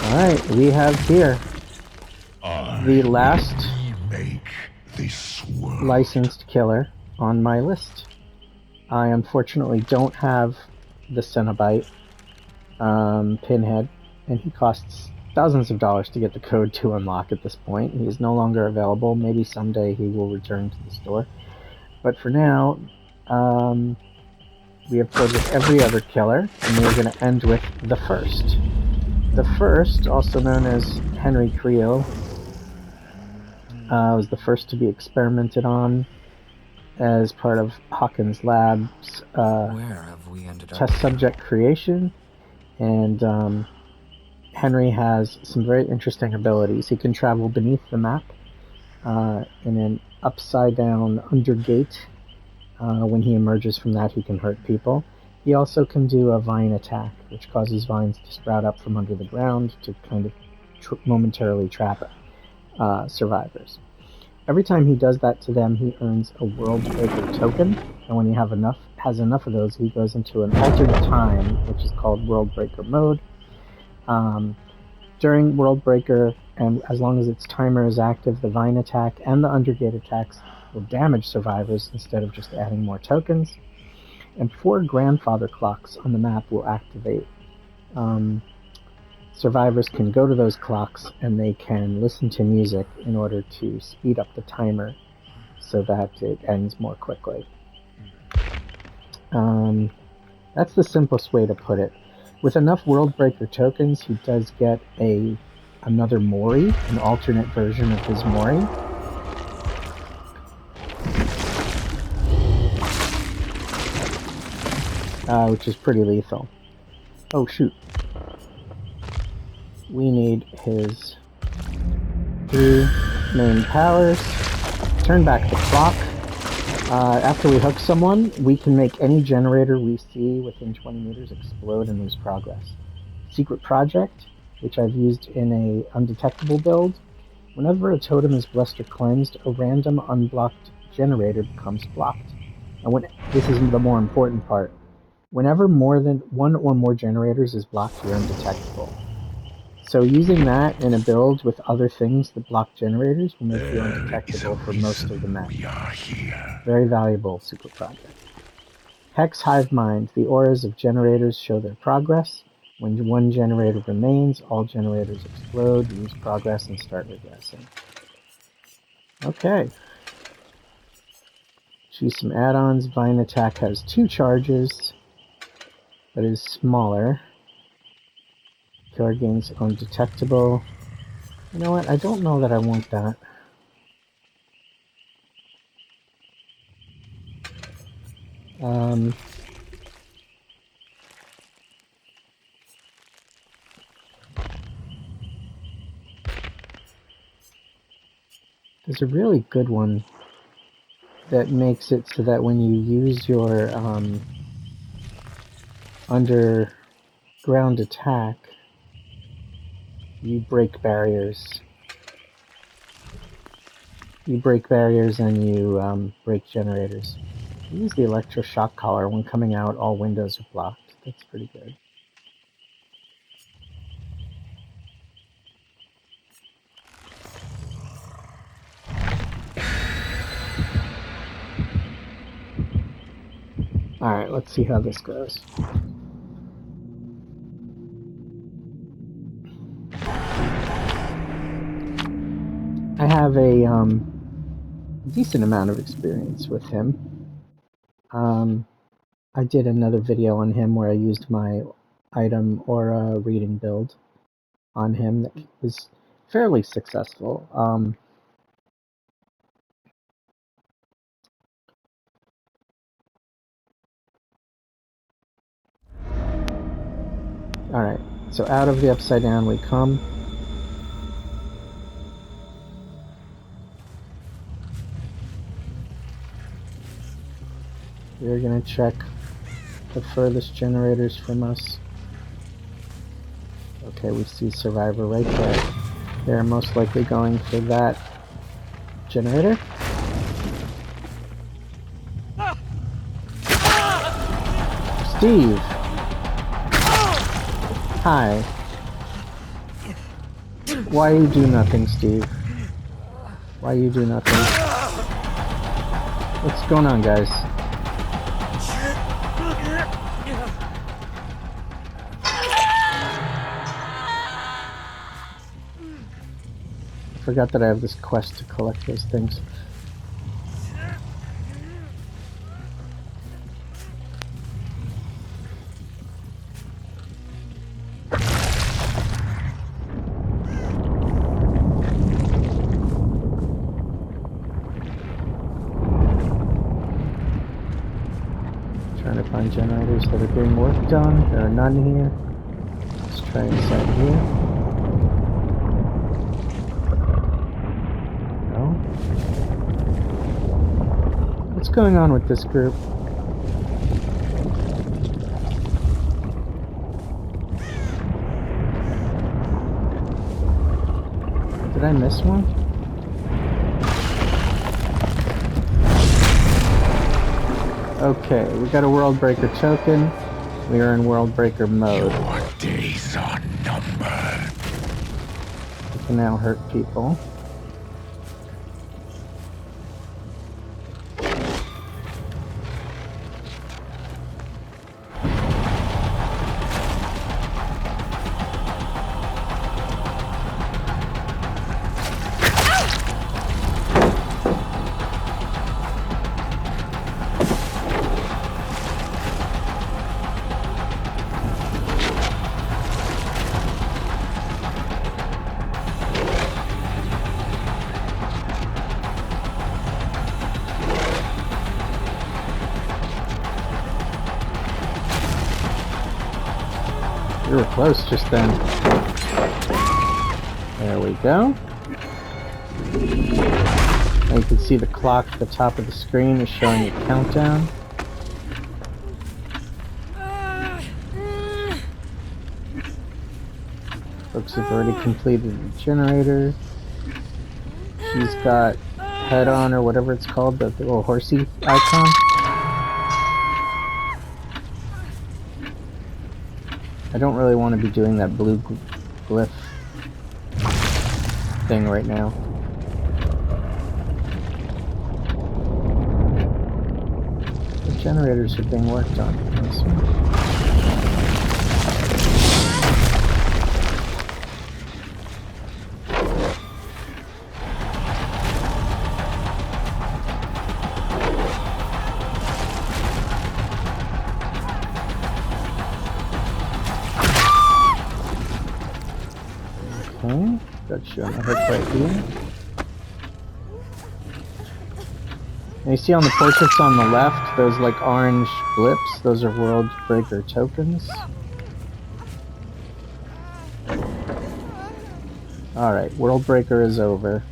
Alright, we have here the last Remake this world. licensed killer on my list. I unfortunately don't have the Cenobite pinhead, and he costs thousands of dollars to get the code to unlock at this point. He is no longer available. Maybe someday he will return to the store. But for now, we have played with every other killer, and we're going to end with the First. The First, also known as Henry Creel, was the first to be experimented on as part of Hawkins Labs' Where have we ended up? test subject creation. And Henry has some very interesting abilities. He can travel beneath the map in an upside-down undergate. When he emerges from that, he can hurt people. He also can do a vine attack, which causes vines to sprout up from under the ground to kind of momentarily trap survivors. Every time he does that to them, he earns a World Breaker token, and when he has enough of those, he goes into an alternate time, which is called World Breaker mode. During World Breaker, and as long as its timer is active, the Vine attack and the Undergate attacks will damage survivors instead of just adding more tokens. And 4 grandfather clocks on the map will activate. Survivors can go to those clocks and they can listen to music in order to speed up the timer so that it ends more quickly. That's the simplest way to put it. With enough World Breaker tokens, he does get another Mori, an alternate version of his Mori. Which is pretty lethal. Oh shoot. We need his 3 main powers. Turn back the clock. After we hook someone, we can make any generator we see within 20 meters explode and lose progress. Secret Project, which I've used in a undetectable build. Whenever a totem is blessed or cleansed, a random unblocked generator becomes blocked. And this is the more important part. Whenever more than 1 or more generators is blocked, you're undetectable. So using that in a build with other things that block generators will make you undetectable for most of the map. Very valuable Secret Project. Hex Hive Mind. The auras of generators show their progress. When 1 generator remains, all generators explode, lose progress, and start regressing. Okay. Choose some add-ons. Vine Attack has 2 charges, but is smaller. Killer gains undetectable. You know what? I don't know that I want that. There's a really good one that makes it so that when you use your underground attack, you break barriers. You break barriers and you break generators. Use the electroshock collar. When coming out, all windows are blocked. That's pretty good. Alright, let's see how this goes. I have a decent amount of experience with him. I did another video on him where I used my item aura reading build on him that was fairly successful. Alright, so out of the upside down we come. We're gonna check the furthest generators from us. Okay, we see Survivor right there. They're most likely going for that generator. Steve! Hi. Why you do nothing, Steve? Why you do nothing? What's going on, guys? I forgot that I have this quest to collect those things. Trying to find generators that are being worked on. There are none here. Let's try inside here. No. What's going on with this group? Did I miss one? Okay, we got a World Breaker token. We are in World Breaker mode. Your days are numbered. We can now hurt people. We were close just then. There we go. And you can see the clock at the top of the screen is showing a countdown. Folks have already completed the generator. She's got head on, or whatever it's called, the little horsey icon. I don't really want to be doing that blue glyph thing right now. The generators are being worked on. This one. Okay, got you on the hook right here. And you see on the portraits on the left, those like orange blips, those are World Breaker tokens. Alright, World Breaker is over.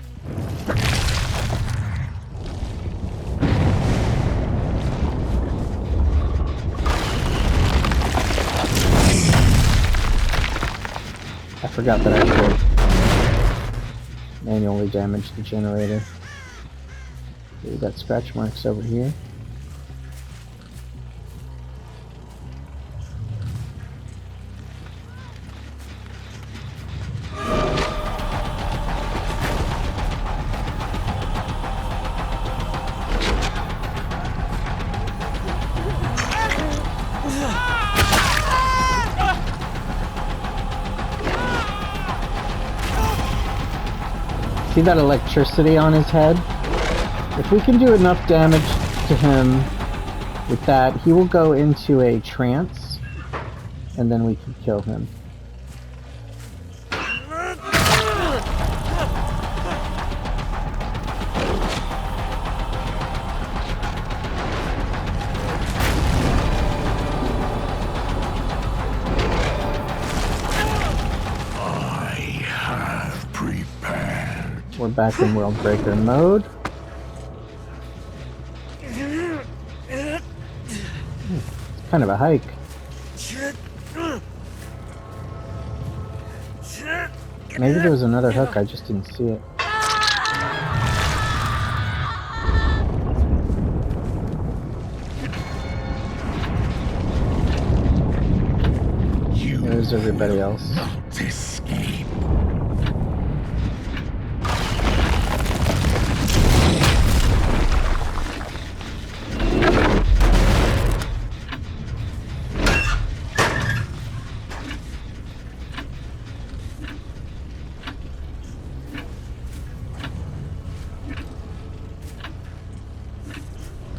I forgot that I could manually damage the generator. We got scratch marks over here. See that electricity on his head? If we can do enough damage to him with that, he will go into a trance, and then we can kill him. We're back in World Breaker mode. It's kind of a hike. Maybe there was another hook, I just didn't see it. There's everybody else. Not escape.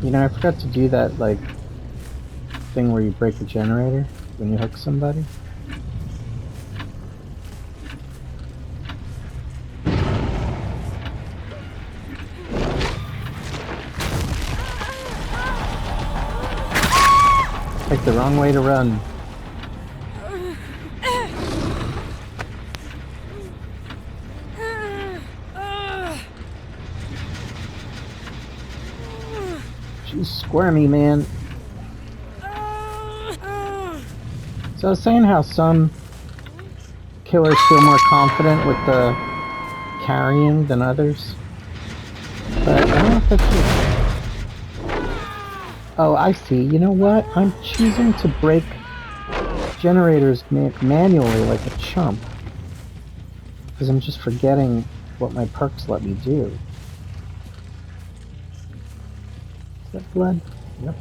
You know, I forgot to do that, like, thing where you break a generator when you hook somebody. Take the wrong way to run. She's squirmy, man. So I was saying how some killers feel more confident with the carrying than others. But I don't know if that's true. Oh, I see. You know what? I'm choosing to break generators manually like a chump. Because I'm just forgetting what my perks let me do. Is that blood? Yep.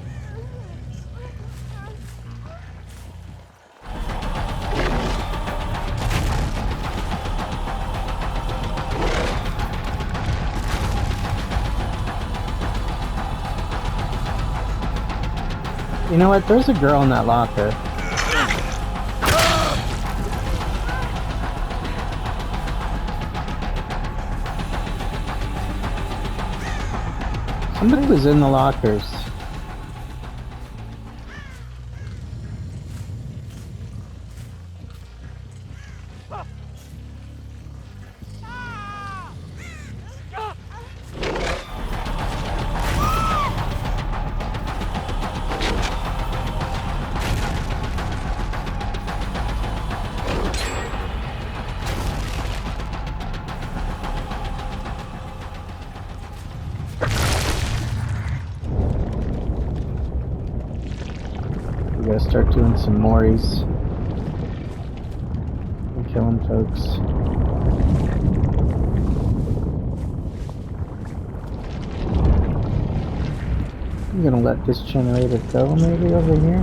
You know what? There's a girl in that locker. Somebody was in the lockers. We gotta start doing some Moris and killing folks. I'm gonna let this generator go maybe over here.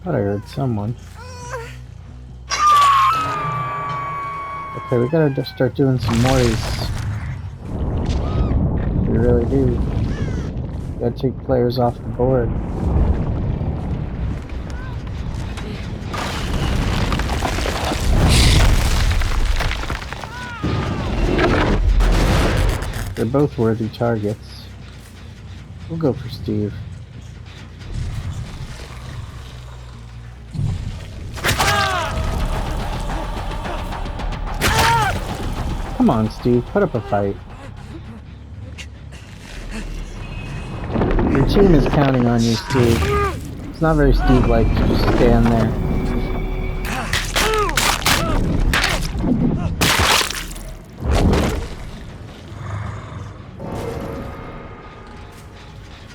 Thought I heard someone. Okay, we gotta just start doing some Moris. We really do. Gotta take players off the board. They're both worthy targets. We'll go for Steve. Come on, Steve, put up a fight. Your team is counting on you, Steve. It's not very Steve-like to just stand there.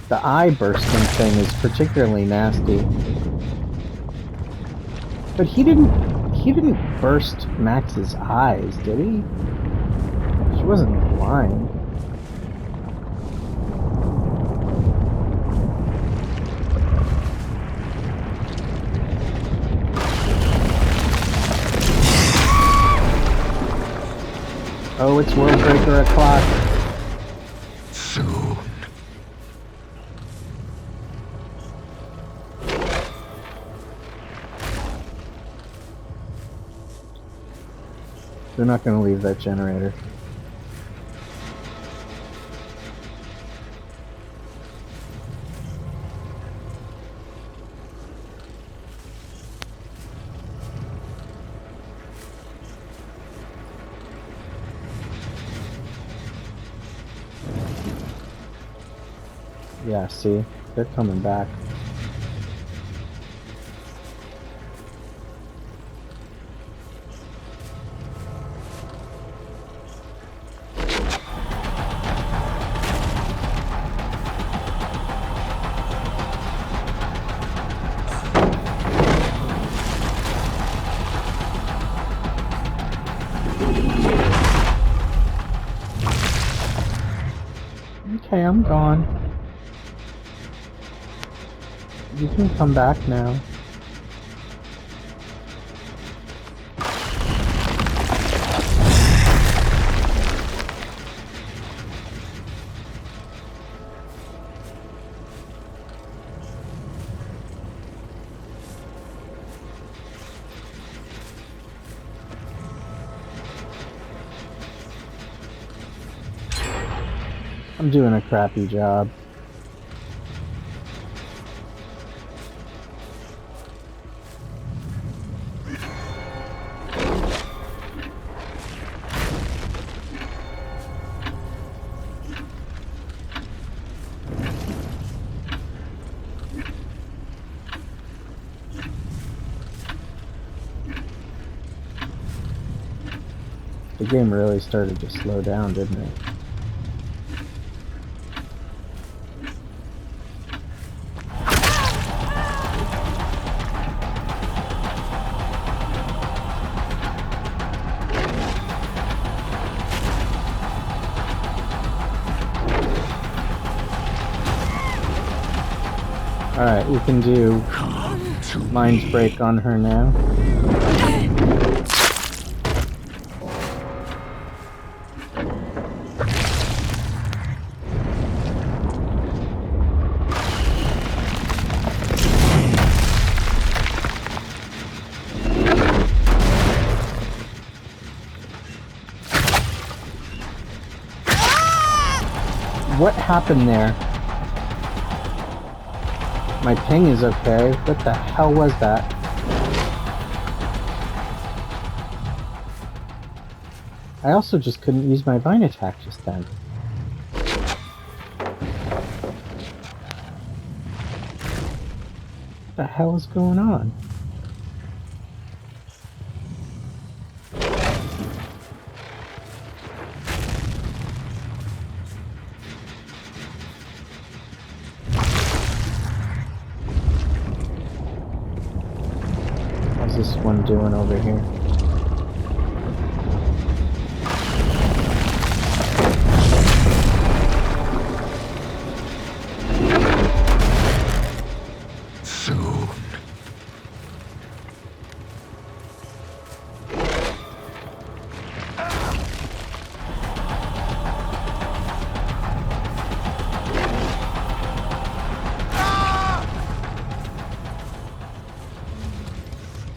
The eye bursting thing is particularly nasty. But he didn't burst Max's eyes, did he? She wasn't blind. Oh, it's Worldbreaker o'clock. Soon. They're not going to leave that generator. Yeah, see? They're coming back. okay, I'm gone. You can come back now. I'm doing a crappy job. The game really started to slow down, didn't it? Alright, we can do Mind's Break on her now. What happened there? My ping is okay. What the hell was that? I also just couldn't use my vine attack just then. What the hell is going on? How's this one doing over here? Soon.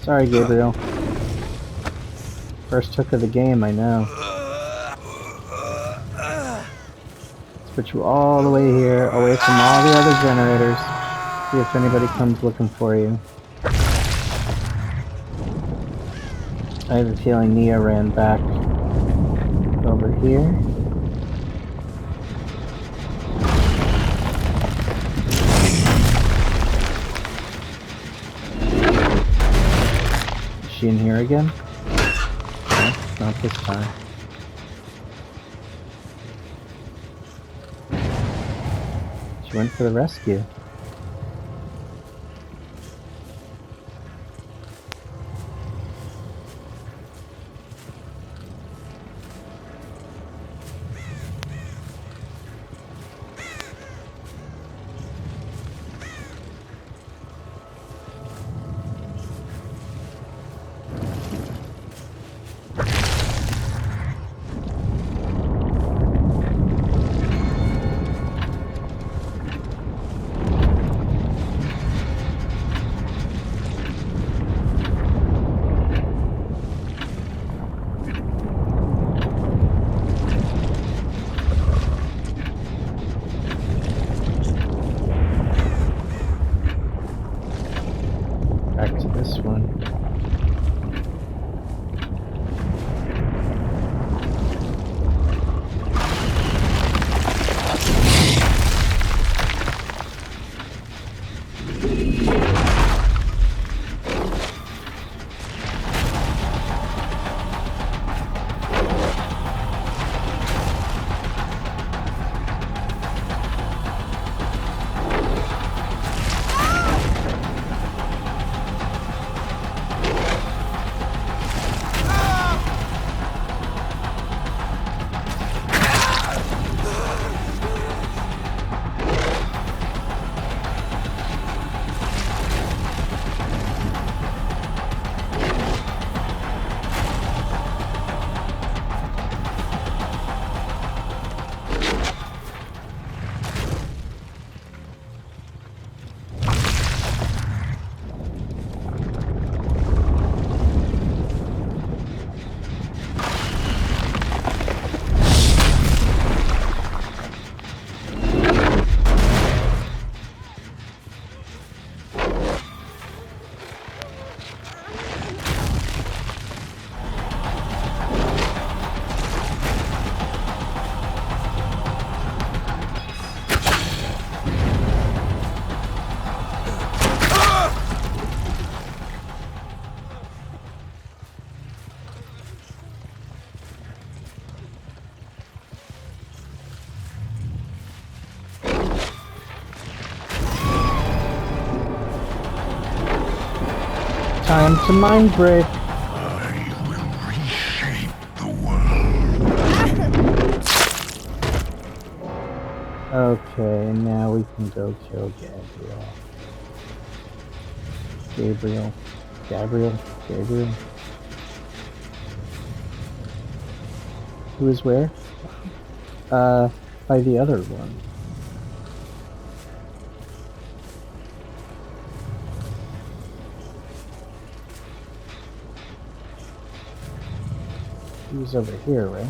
Sorry, Gabriel. First hook of the game, I know. Let's put you all the way here, away from all the other generators. See if anybody comes looking for you. I have a feeling Nia ran back over here. Is she in here again? No, not this time. She went for the rescue. Time to mind break. I will reshape the world. Okay, now we can go kill Gabriel. Who is where? By the other one. He was over here, right?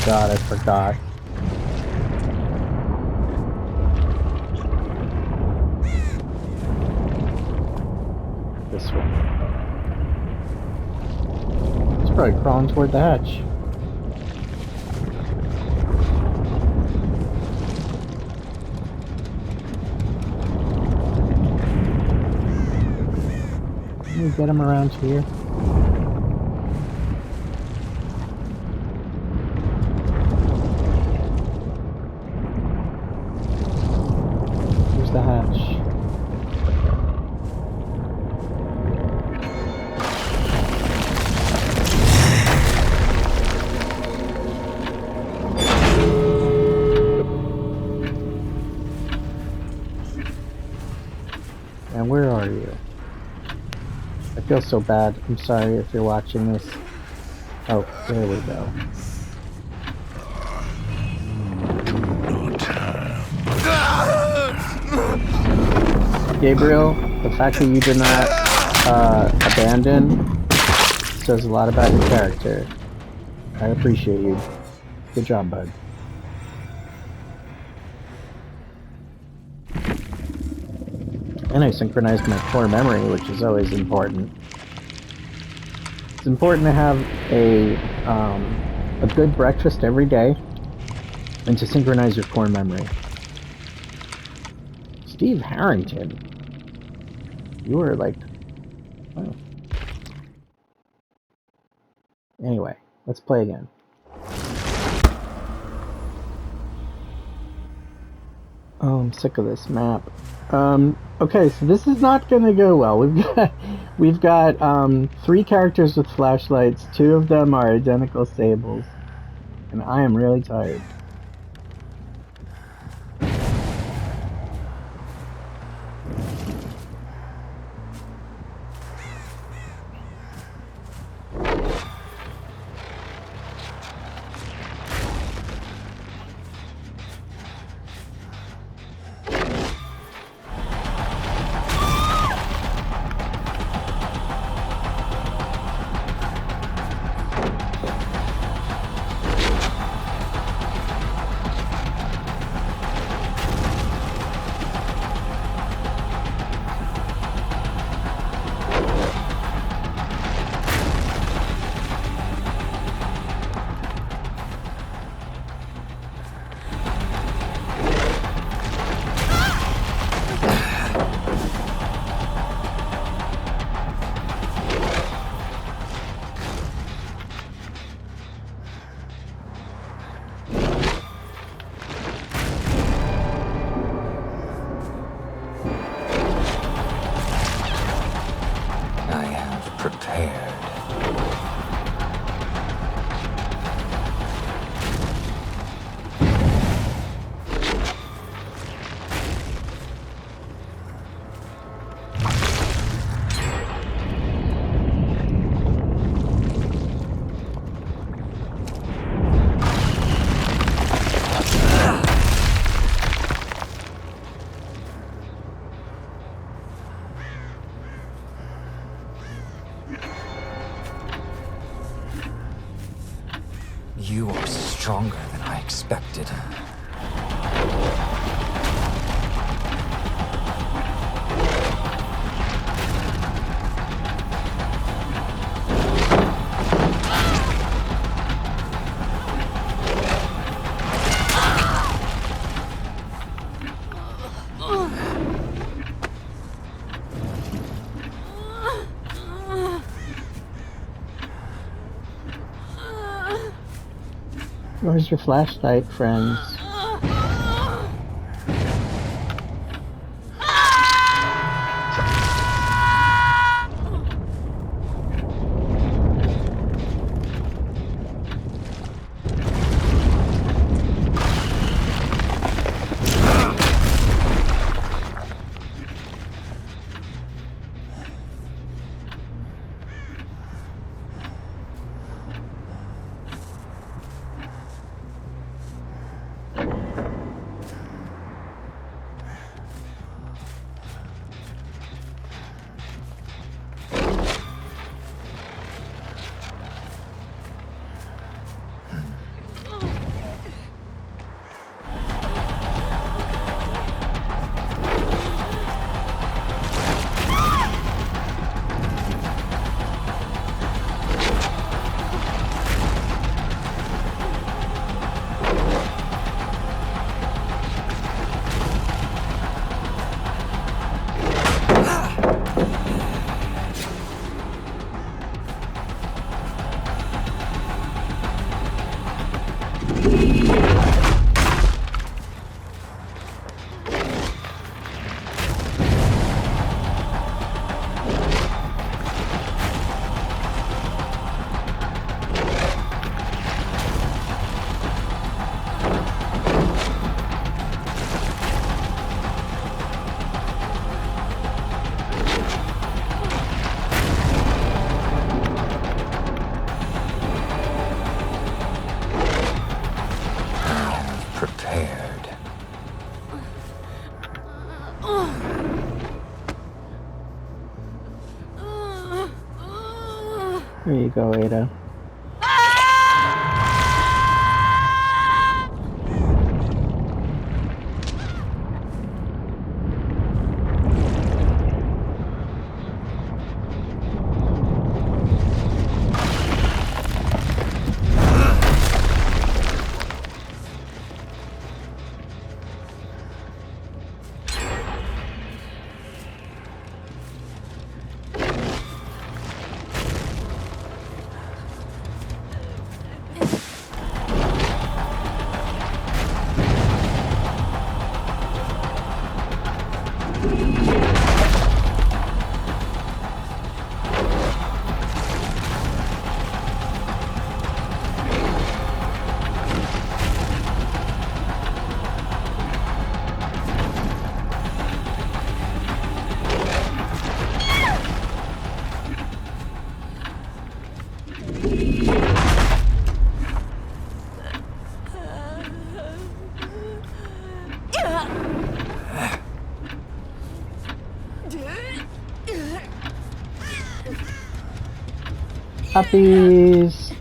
God, I forgot. This one. He's probably crawling toward the hatch. Can we get him around here? Here's the hatch. And where are you? I feel so bad. I'm sorry if you're watching this. Oh, there we go. No time. Gabriel, the fact that you did not abandon says a lot about your character. I appreciate you. Good job, bud. And I synchronized my core memory, which is always important. It's important to have a good breakfast every day and to synchronize your core memory. Steve Harrington. You were like... Oh. Anyway, let's play again. Oh, I'm sick of this map. Okay, so this is not gonna go well. We've got 3 characters with flashlights. 2 of them are identical sables, and I am really tired. You are stronger than I expected. Where's your flashlight, friends? Prepared. There you go, Ada. Puppies!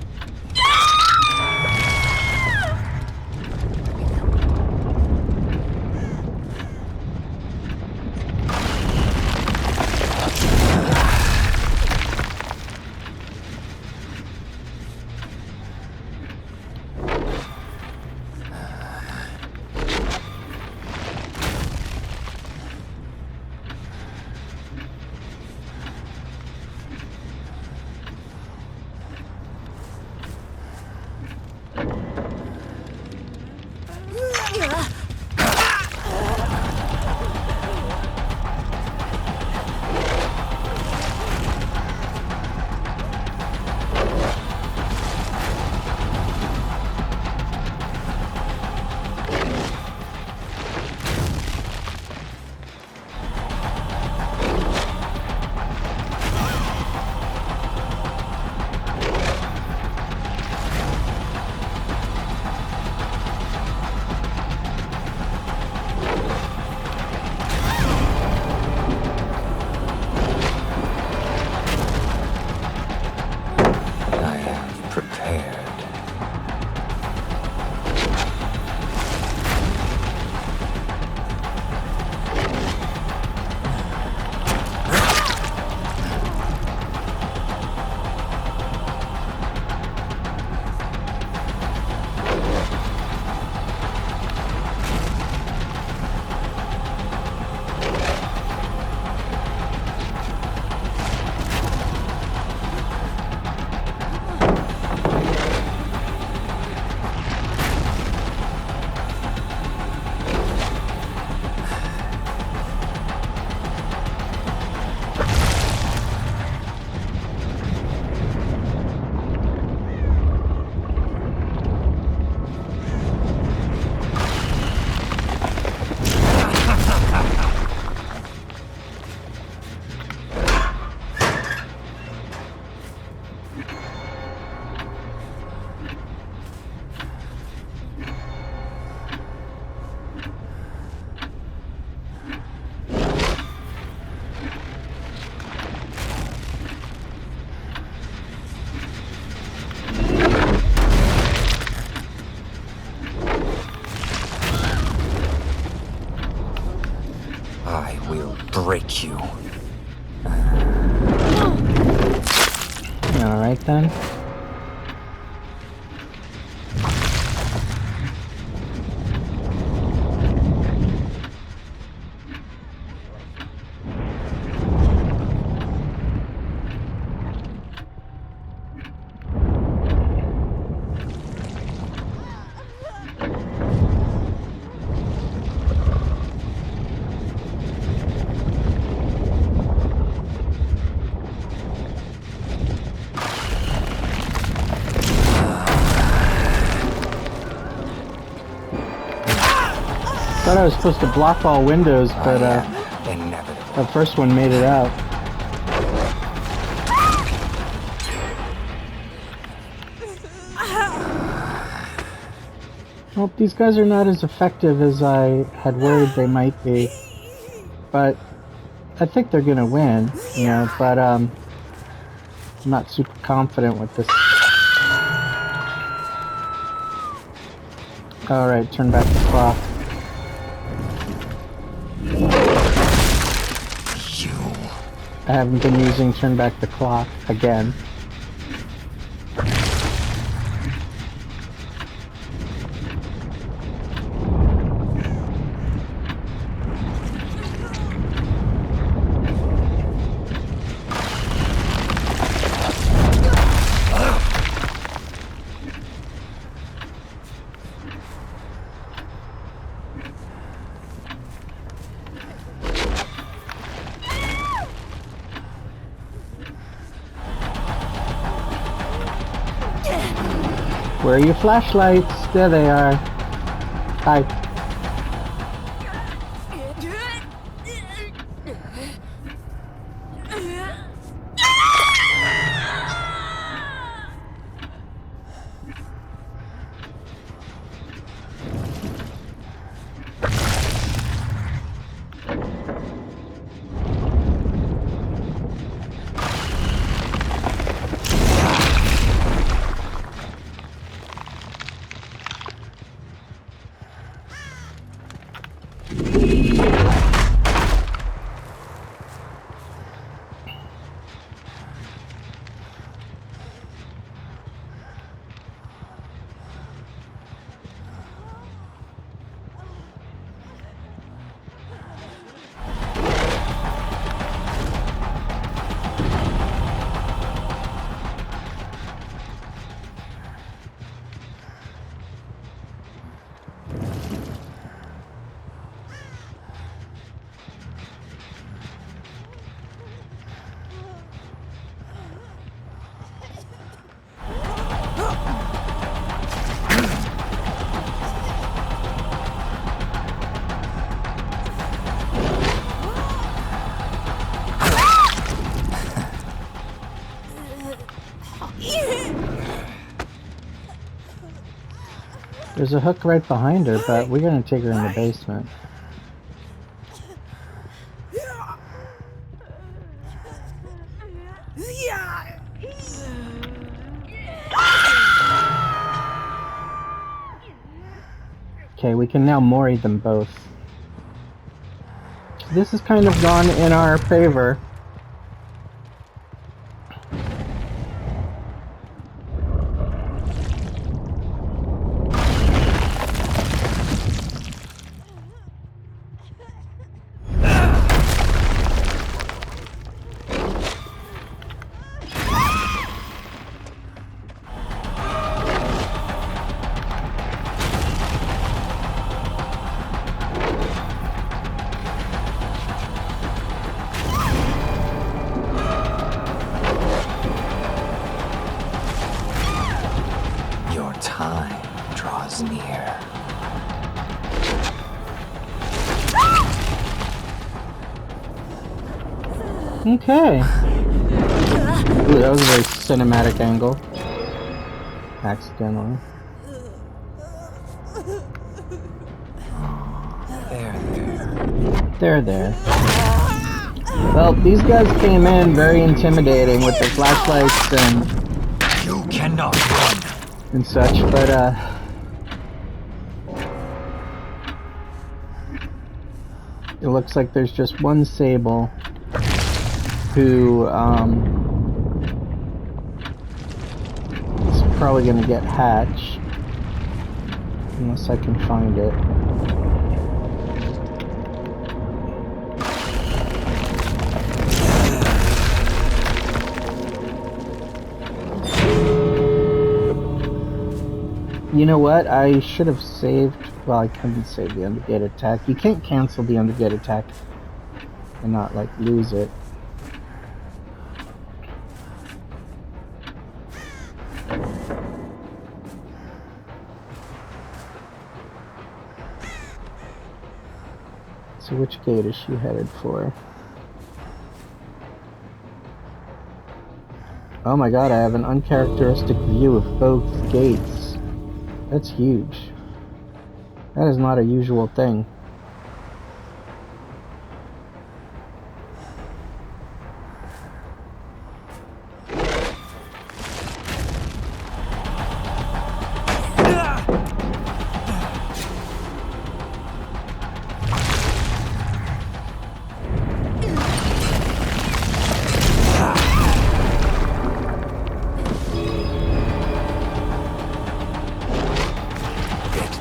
I will break you. Alright then. Thought I was supposed to block all windows, but Inevitable. the first one made it out. Well, these guys are not as effective as I had worried they might be. But I think they're gonna win, you know, but I'm not super confident with this. Alright, turn back the clock. I haven't been using turn back the clock again. Where are your flashlights? There they are. Hi. There's a hook right behind her, but we're gonna take her in the basement. Okay, we can now Mori them both. This has kind of gone in our favor. Time draws near. Okay. Ooh, that was a very cinematic angle. Accidentally. There. Well, these guys came in very intimidating with their flashlights and You cannot run. and such, but It looks like there's just one Sable who is probably going to get Hatch. Unless I can find it. You know what? I should have saved... Well, I couldn't save the Undergate attack. You can't cancel the Undergate attack and not, like, lose it. So which gate is she headed for? Oh my god, I have an uncharacteristic view of both gates. That's huge. That is not a usual thing.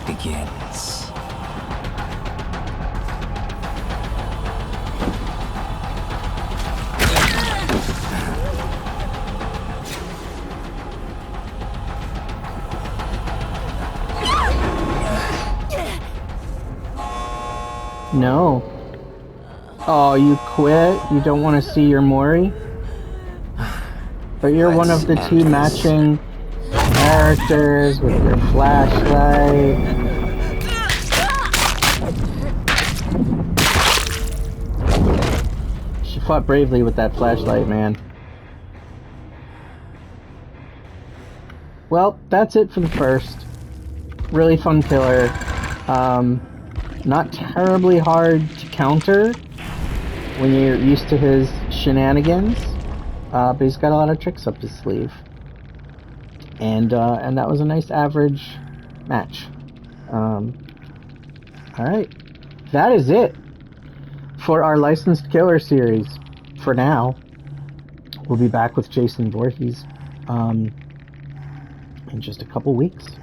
Begins. No. Oh, you quit? You don't want to see your Mori? But you're one of the two matching characters with your flashlight. She fought bravely with that flashlight, man. Well, that's it for the first. Really fun killer. Not terribly hard to counter when you're used to his shenanigans. But he's got a lot of tricks up his sleeve. And that was a nice average match. Alright. That is it for our Licensed Killer series. For now. We'll be back with Jason Voorhees in just a couple weeks.